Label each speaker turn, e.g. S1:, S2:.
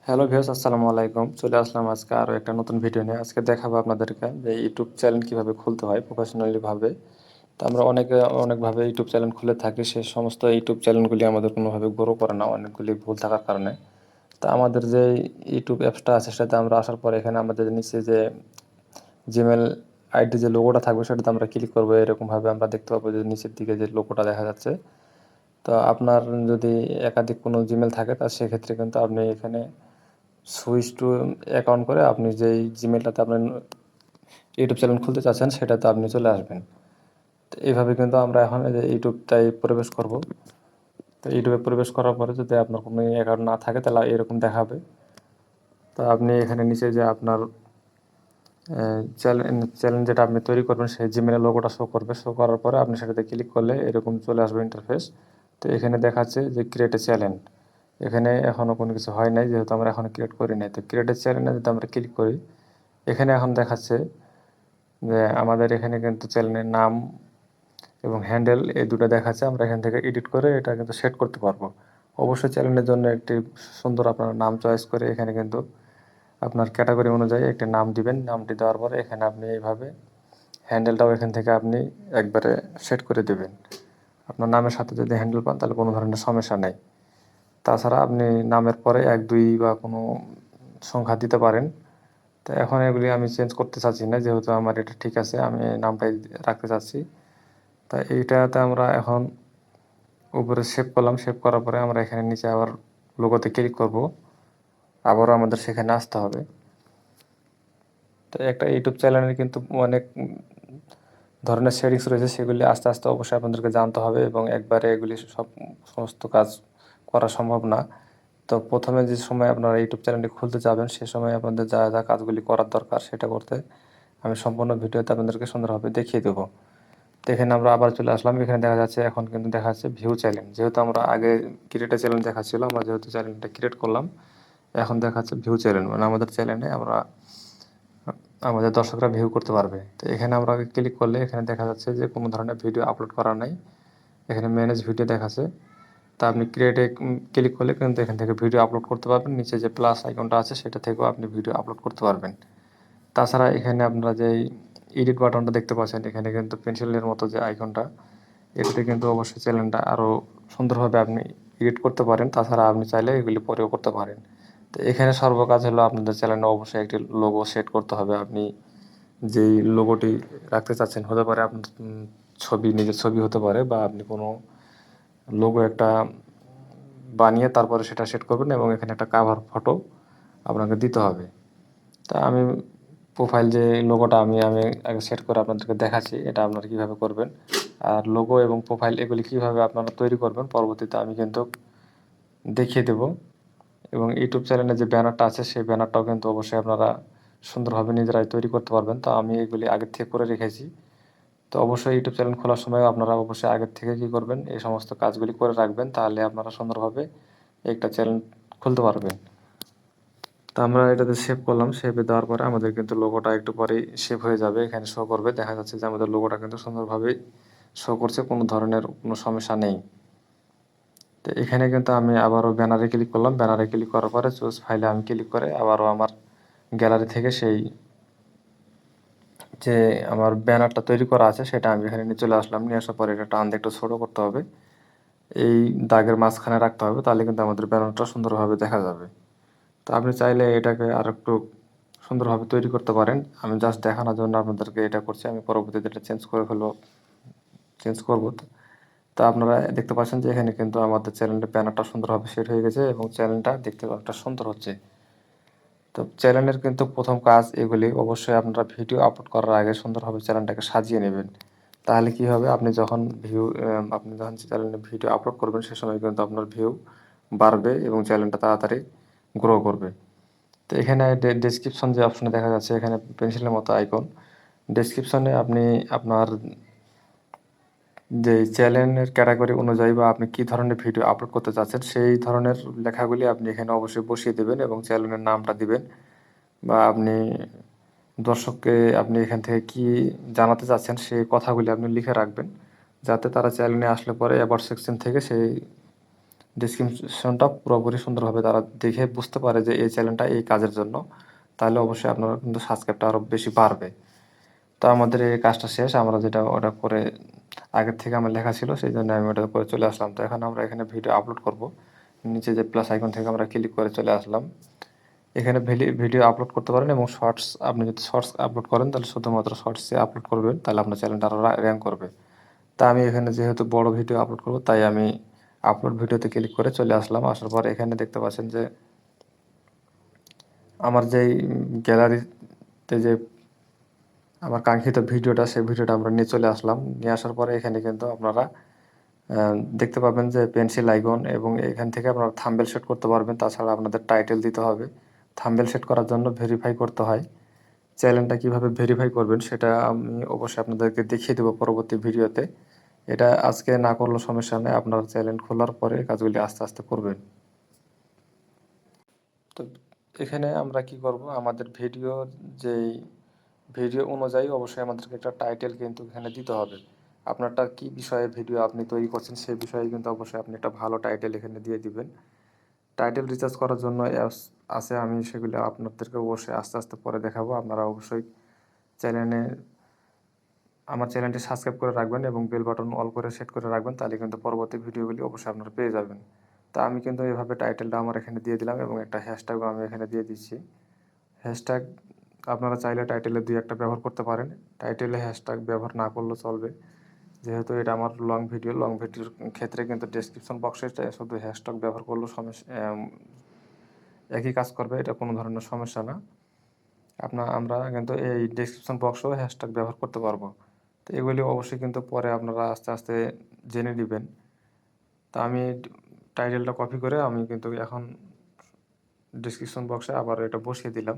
S1: Hello viewers, আসসালামু আলাইকুম। চলে আসলাম আজকে আরো একটা নতুন ভিডিও নিয়ে। আজকে দেখাবো আপনাদেরকে যে ইউটিউব চ্যানেল কিভাবে খুলতে হয় প্রফেশনালি ভাবে। তো আমরা অনেকভাবে ইউটিউব চ্যানেল খুলে থাকি। সে সমস্ত ইউটিউব চ্যানেলগুলি আমাদের কোনোভাবে গ্রো করে না, অনেকগুলি ভুল থাকার কারণে। তো আমাদের যে ইউটিউব অ্যাপসটা আছে সেটাতে আমরা আসার পরে এখানে আমাদের নিচে যে জিমেল আইডি যে লোগোটা থাকবে সেটাতে আমরা ক্লিক করবো। এরকমভাবে আমরা দেখতে পাবো যে নিচের দিকে যে লোগোটা দেখা যাচ্ছে। তো আপনার যদি একাধিক কোনো জিমেল থাকে তা সেক্ষেত্রে কিন্তু আপনি এখানে সুইচ টু অ্যাকাউন্ট করে আপনি যেই জিমেলটাতে আপনার ইউটিউব চ্যানেল খুলতে চাচ্ছেন সেটাতে আপনি চলে আসবেন। তো এইভাবে কিন্তু আমরা এখন এই যে ইউটিউবটায় প্রবেশ করব। তো ইউটিউবে প্রবেশ করার পরে যদি আপনার কোনো অ্যাকাউন্ট না থাকে তাহলে এরকম দেখাবে। তো আপনি এখানে নিচে যে আপনার চ্যানেল যেটা আপনি তৈরি করবেন সেই জিমেলের লোগোটা শো করবে। শো করার পরে আপনি সেটাতে ক্লিক করলে এরকম চলে আসবে ইন্টারফেস। তো এখানে দেখাচ্ছে যে ক্রিয়েট এ চ্যানেল। এখানে এখনও কোনো কিছু হয় নাই, যেহেতু আমরা এখনও ক্রিয়েট করি নাই। তো ক্রিয়েট এ চ্যানেলে যদি আমরা ক্লিক করি, এখানে এখন দেখাচ্ছে যে আমাদের এখানে কিন্তু চ্যানেলের নাম এবং হ্যান্ডেল এই দুটো দেখাচ্ছে। আমরা এখান থেকে এডিট করে এটা কিন্তু সেট করতে পারবো। অবশ্যই চ্যানেলের জন্য একটি সুন্দর আপনার নাম চয়েস করে এখানে কিন্তু আপনার ক্যাটাগরি অনুযায়ী একটি নাম দিবেন। নামটি দেওয়ার পরে এখানে আপনি এইভাবে হ্যান্ডেলটাও এখান থেকে আপনি একবারে সেট করে দেবেন। আপনার নামের সাথে যদি হ্যান্ডেল পান তাহলে কোনো ধরনের সমস্যা নেই। তাছাড়া আপনি নামের পরে ১, ২ বা কোনো সংখ্যা দিতে পারেন। তো এখন এগুলি আমি চেঞ্জ করতে চাচ্ছি না, যেহেতু আমার এটা ঠিক আছে, আমি নামটাই রাখতে চাচ্ছি। তা এইটাতে আমরা এখন উপরে সেভ করলাম। সেভ করার পরে আমরা এখানে নিচে আবার লোগোতে ক্লিক করব। আবারও আমাদের সেখানে আসতে হবে। তো একটা ইউটিউব চ্যানেলের কিন্তু অনেক ধরনের সেটিংস রয়েছে, সেগুলি আস্তে আস্তে অবশ্যই আপনাদেরকে জানতে হবে এবং একবারে এগুলি সমস্ত কাজ করা সম্ভব না। তো প্রথমে যে সময় আপনারা ইউটিউব চ্যানেলটি খুলতে যাবেন সে সময় আপনাদের যা যা কাজগুলি করার দরকার সেটা করতে আমি সম্পূর্ণ ভিডিওতে আপনাদেরকে সুন্দরভাবে দেখিয়ে দেবো। তো এখানে আমরা আবার চলে আসলাম। এখানে দেখা যাচ্ছে এখন কিন্তু দেখা যাচ্ছে ভিউ চ্যানেল। যেহেতু আমরা আগে ক্রিয়েট চ্যানেল দেখাচ্ছিল, আমরা যেহেতু চ্যানেলটা ক্রিয়েট করলাম, এখন দেখাচ্ছে ভিউ চ্যানেল, মানে আমাদের চ্যানেলে আমাদের দর্শকরা ভিউ করতে পারবে। তো এখানে আমরা ক্লিক করলে এখানে দেখা যাচ্ছে যে কোনো ধরনের ভিডিও আপলোড করা নাই। এখানে ম্যানেজ ভিডিও দেখাচ্ছে। তা আপনি ক্রিয়েটে ক্লিক করলে কিন্তু এখান থেকে ভিডিও আপলোড করতে পারবেন। নিচে যে প্লাস আইকনটা আছে সেটা থেকেও আপনি ভিডিও আপলোড করতে পারবেন। তাছাড়া এখানে আপনারা যে এডিট বাটনটা দেখতে পাচ্ছেন, এখানে কিন্তু পেন্সিলের মতো যে আইকনটা, এটাতে কিন্তু অবশ্যই চ্যানেলটা আরও সুন্দরভাবে আপনি এডিট করতে পারেন। তাছাড়া আপনি চাইলে এগুলি পরেও করতে পারেন। তো এখানে সর্বকাজ হলো আপনাদের চ্যানেলে অবশ্যই একটি লোগো সেট করতে হবে। আপনি যেই লোগোটি রাখতে চাচ্ছেন, হতে পারে আপনার ছবি, নিজের ছবি হতে পারে, বা আপনি কোনো লোগো একটা বানিয়ে তারপরে সেটা সেট করবেন এবং এখানে একটা কাভার ফটো আপনাকে দিতে হবে। তা আমি প্রোফাইল যে লোগোটা আমি আমি আগে সেট করে আপনাদেরকে দেখাচ্ছি, এটা আপনারা কীভাবে করবেন। আর লোগো এবং প্রোফাইল এগুলি কীভাবে আপনারা তৈরি করবেন পরবর্তীতে আমি কিন্তু দেখিয়ে দেব। এবং ইউটিউব চ্যানেলে যে ব্যানারটা আছে সেই ব্যানারটাও কিন্তু অবশ্যই আপনারা সুন্দরভাবে নিজেরাই তৈরি করতে পারবেন। তো আমি এগুলি আগের থেকে করে রেখেছি। তো অবশ্যই ইউটিউব চ্যানেল খোলার সময় আপনারা অবশ্যই আগের থেকে কী করবেন, এই সমস্ত কাজগুলি করে রাখবেন, তাহলে আপনারা সুন্দরভাবে একটা চ্যানেল খুলতে পারবেন। তো আমরা এটাতে সেভ করলাম। সেভে দেওয়ার পরে আমাদের কিন্তু লোগোটা একটু পরেই সেভ হয়ে যাবে। এখানে শো করবে, দেখা যাচ্ছে যে আমাদের লোগোটা কিন্তু সুন্দরভাবেই শো করছে, কোনো ধরনের কোনো সমস্যা নেই। তো এখানে কিন্তু আমি আবারও ব্যানারে ক্লিক করলাম। ব্যানারে ক্লিক করার পরে চুজ ফাইলে আমি ক্লিক করে আবারও আমার গ্যালারি থেকে সেই যে আমার ব্যানারটা তৈরি করা আছে সেটা আমি এখানে নিয়ে চলে আসলাম। নিয়ে আসার পরে এটা টান দিয়ে একটু ছোট করতে হবে। এই দাগের মাঝখানে রাখতে হবে, তাহলে কিন্তু আমাদের ব্যানারটা সুন্দরভাবে দেখা যাবে। তো আপনি চাইলে এটাকে আরেকটু সুন্দরভাবে তৈরি করতে পারেন। আমি জাস্ট দেখানোর জন্য আপনাদেরকে এটা করছি। আমি পরবর্তীতে এটা চেঞ্জ করব। তো আপনারা দেখতে পাচ্ছেন যে এখানে কিন্তু আমাদের চ্যানেলের ব্যানারটা সুন্দরভাবে সেট হয়ে গেছে এবং চ্যানেলটা দেখতে একটা সুন্দর হচ্ছে। তো চ্যানেলের কিন্তু প্রথম কাজ এগুলি। অবশ্যই আপনারা ভিডিও আপলোড করার আগে সুন্দরভাবে চ্যানেলটাকে সাজিয়ে নেবেন। তাহলে কি হবে, আপনি যখন চ্যানেলে ভিডিও আপলোড করবেন সে সময় কিন্তু আপনার ভিউ বাড়বে এবং চ্যানেলটা তাড়াতাড়ি গ্রো করবে। তো এখানে ডেসক্রিপশন যে অপশনে দেখা যাচ্ছে, এখানে পেন্সিলের মতো আইকন, ডেসক্রিপশনে আপনি আপনার যে চ্যানেলের ক্যাটাগরি অনুযায়ী বা আপনি কী ধরনের ভিডিও আপলোড করতে চাচ্ছেন সেই ধরনের লেখাগুলি আপনি এখানে অবশ্যই বসিয়ে দেবেন এবং চ্যানেলের নামটা দিবেন, বা দর্শককে আপনি এখান থেকে কি জানাতে চাচ্ছেন সেই কথাগুলি আপনি লিখে রাখবেন, যাতে তারা চ্যানেলে আসলে পরে অ্যাবাউট সেকশন থেকে সেই ডেসক্রিপশনটা পুরোপুরি সুন্দরভাবে তারা দেখে বুঝতে পারে যে এই চ্যানেলটা এই কাজের জন্য, তাহলে অবশ্যই আপনার কিন্তু সাবস্ক্রাইবটা আরও বেশি বাড়বে। তো আমাদের এই কাজটা শেষ। আমরা যেটা অর্ডার করে আগের থেকে আমার লেখা ছিল, সেইজন্য আমি ওটা করে চলে আসলাম। তো এখন আমরা এখানে ভিডিও আপলোড করব। নিচে যে প্লাস আইকন থেকে আমরা ক্লিক করে চলে আসলাম। এখানে ভিডিও আপলোড করতে পারেন এবং শর্টস, আপনি যদি শর্টস আপলোড করেন তাহলে শুধুমাত্র শর্টসে আপলোড করবেন, তাহলে আপনার চ্যানেলটা আরও র্যাঙ্ক করবে। তা আমি এখানে যেহেতু বড় ভিডিও আপলোড করব, তাই আমি আপলোড ভিডিওতে ক্লিক করে চলে আসলাম। আসার পর এখানে দেখতে পাচ্ছেন যে আমার যেই গ্যালারিতে যে আমার কাঙ্ক্ষিত ভিডিওটা, সেই ভিডিওটা আমরা নিয়ে চলে আসলাম। নিয়ে আসার পরে এখানে কিন্তু আপনারা দেখতে পাবেন যে পেন্সিল আইকন, এবং এখান থেকে আপনারা থাম্বনেল সেট করতে পারবেন। তাছাড়া আপনাদের টাইটেল দিতে হবে। থাম্বনেল সেট করার জন্য ভেরিফাই করতে হয়। চ্যানেলটা কিভাবে ভেরিফাই করবেন সেটা আমি অবশ্যই আপনাদেরকে দেখিয়ে দেবো পরবর্তী ভিডিওতে। এটা আজকে না করলেও সমস্যা নেই, আপনার চ্যানেল খোলার পরে কাজগুলি আস্তে আস্তে করবেন। তো এখানে আমরা কি করব, আমাদের যেই ভিডিও অনুযায়ী অবশ্যই আমাদেরকে একটা টাইটেল কিন্তু এখানে দিতে হবে। আপনারটা কি বিষয়ে ভিডিও আপনি তৈরি করছেন সেই বিষয়ে কিন্তু অবশ্যই আপনি একটা ভালো টাইটেল এখানে দিয়ে দিবেন। টাইটেল রিসার্চ করার জন্য অ্যাপস আছে, আমি সেগুলো আপনাদেরকে অবশ্যই আস্তে আস্তে পরে দেখাবো। আপনারা অবশ্যই চ্যানেলে আমার চ্যানেলটি সাবস্ক্রাইব করে রাখবেন এবং বেল বাটন অল করে সেট করে রাখবেন, তাহলে কিন্তু পরবর্তী ভিডিওগুলি অবশ্যই আপনারা পেয়ে যাবেন। তো আমি কিন্তু এভাবে টাইটেলটা আমার এখানে দিয়ে দিলাম এবং একটা হ্যাশট্যাগও আমি এখানে দিয়ে দিচ্ছি। হ্যাশট্যাগ আপনারা চাইলে টাইটেলে ২-১টা ব্যবহার করতে পারেন। টাইটেলে হ্যাশট্যাগ ব্যবহার না করলেও চলবে। যেহেতু এটা আমার লং ভিডিওর ক্ষেত্রে কিন্তু ডেসক্রিপশন বক্সে শুধু হ্যাশট্যাগ ব্যবহার করলেও একই কাজ করবে, এটা কোনো ধরনের সমস্যা না। আমরা কিন্তু এই ডেসক্রিপশন বক্সেও হ্যাশট্যাগ ব্যবহার করতে পারবো। তো এগুলি অবশ্যই কিন্তু পরে আপনারা আস্তে আস্তে জেনে নেবেন। তা আমি টাইটেলটা কপি করে আমি কিন্তু এখন ডেসক্রিপশন বক্সে আবার এটা বসিয়ে দিলাম।